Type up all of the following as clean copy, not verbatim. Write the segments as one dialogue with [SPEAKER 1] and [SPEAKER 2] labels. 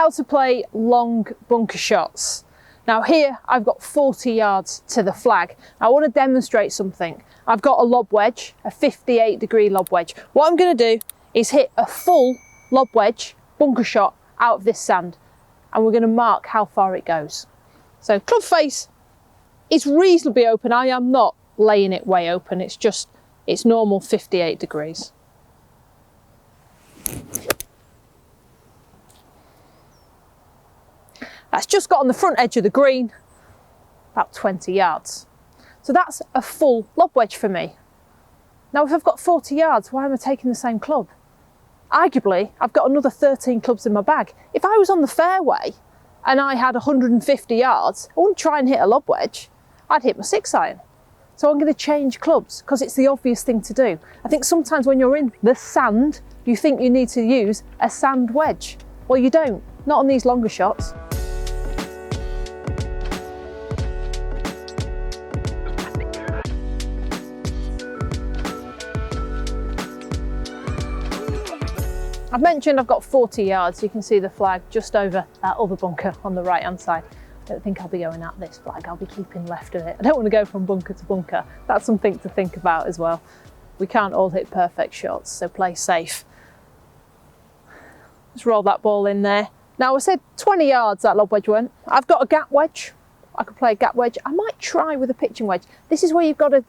[SPEAKER 1] how to play long bunker shots. Now here I've got 40 yards to the flag. I want to demonstrate something. I've got a lob wedge, a 58-degree lob wedge. What I'm going to do is hit a full lob wedge bunker shot out of this sand, and we're going to mark how far it goes. So club face is reasonably open. I am not laying it way open, it's normal 58 degrees. That's just got on the front edge of the green, about 20 yards. So that's a full lob wedge for me. Now if I've got 40 yards, why am I taking the same club? Arguably, I've got another 13 clubs in my bag. If I was on the fairway and I had 150 yards, I wouldn't try and hit a lob wedge. I'd hit my 6-iron. So I'm going to change clubs because it's the obvious thing to do. I think sometimes when you're in the sand, you think you need to use a sand wedge. Well, you don't, not on these longer shots. I've mentioned I've got 40 yards. You can see the flag just over that other bunker on the right hand side. I don't think I'll be going at this flag, I'll be keeping left of it. I don't want to go from bunker to bunker. That's something to think about as well. We can't all hit perfect shots, so play safe. Just roll that ball in there. Now I said 20 yards that lob wedge went. I've got a gap wedge. I could play a gap wedge. I might try with a pitching wedge. This is where you've got to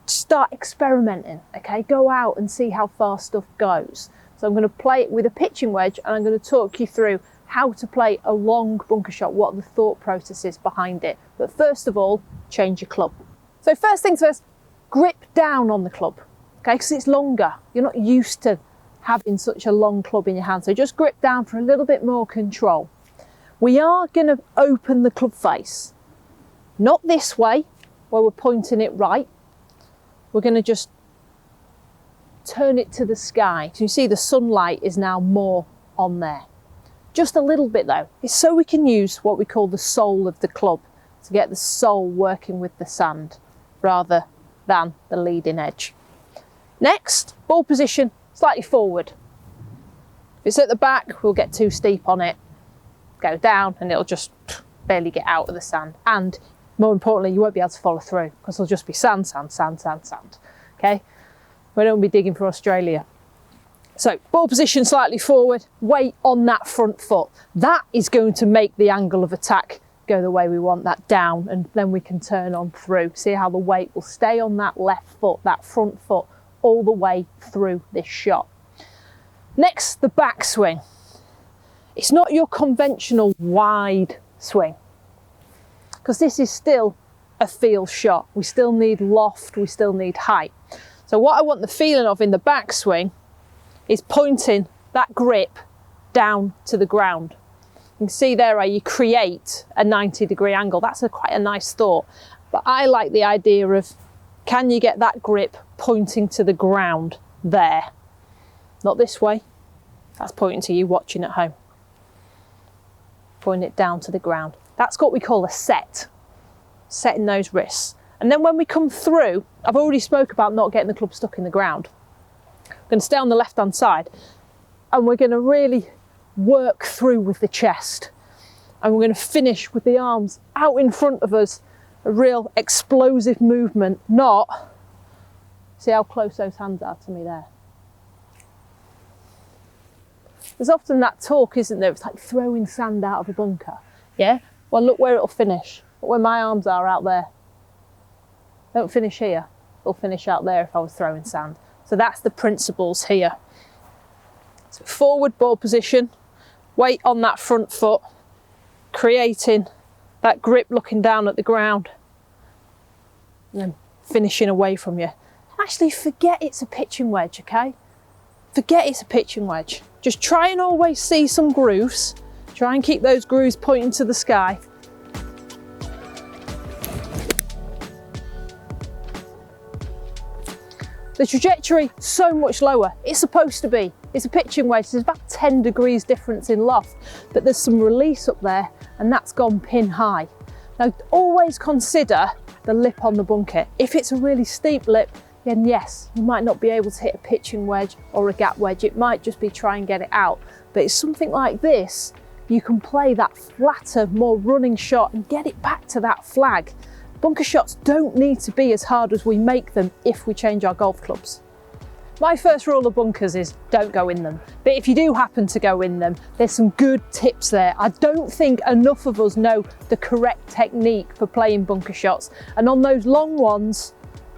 [SPEAKER 1] start experimenting, okay? Go out and see how far stuff goes. So I'm going to play it with a pitching wedge, and I'm going to talk you through how to play a long bunker shot, what the thought process is behind it. But first of all, change your club. So first things first, grip down on the club, okay? Because it's longer. You're not used to having such a long club in your hand. So just grip down for a little bit more control. We are going to open the club face. Not this way, where we're pointing it right. We're going to just turn it to the sky. So you see the sunlight is now more on there. Just a little bit though. It's so we can use what we call the sole of the club to get the sole working with the sand rather than the leading edge. Next, ball position slightly forward. If it's at the back, we'll get too steep on it. Go down and it'll just barely get out of the sand. And more importantly, you won't be able to follow through because it'll just be sand, sand, sand, sand, sand. Okay? We don't be digging for Australia. So ball position slightly forward, weight on that front foot. That is going to make the angle of attack go the way we want, that down, and then we can turn on through. See how the weight will stay on that left foot, that front foot, all the way through this shot. Next, the backswing. It's not your conventional wide swing, because this is still a field shot. We still need loft, we still need height. So what I want the feeling of in the backswing is pointing that grip down to the ground. You can see there how you create a 90-degree angle. That's quite a nice thought. But I like the idea of, can you get that grip pointing to the ground there? Not this way. That's pointing to you watching at home. Pointing it down to the ground. That's what we call a set. Setting those wrists. And then when we come through, I've already spoke about not getting the club stuck in the ground. I'm going to stay on the left-hand side, and we're going to really work through with the chest. And we're going to finish with the arms out in front of us, a real explosive movement, not, see how close those hands are to me there. There's often that talk, isn't there? It's like throwing sand out of a bunker. Yeah? Well, look where it'll finish. Look where my arms are out there. Don't finish here. It'll finish out there if I was throwing sand. So that's the principles here. So forward ball position, weight on that front foot, creating that grip looking down at the ground, and then finishing away from you. Actually, forget it's a pitching wedge, okay? Forget it's a pitching wedge. Just try and always see some grooves. Try and keep those grooves pointing to the sky. The trajectory, so much lower. It's supposed to be. It's a pitching wedge. There's about 10 degrees difference in loft, but there's some release up there, and that's gone pin high. Now, always consider the lip on the bunker. If it's a really steep lip, then yes, you might not be able to hit a pitching wedge or a gap wedge. It might just be try and get it out. But it's something like this you can play that flatter, more running shot and get it back to that flag. Bunker shots don't need to be as hard as we make them if we change our golf clubs. My first rule of bunkers is don't go in them. But if you do happen to go in them, there's some good tips there. I don't think enough of us know the correct technique for playing bunker shots. And on those long ones,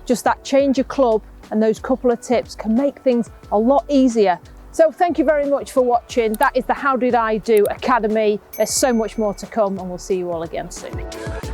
[SPEAKER 1] just that change of club and those couple of tips can make things a lot easier. So thank you very much for watching. That is the How Did I Do Academy. There's so much more to come, and we'll see you all again soon.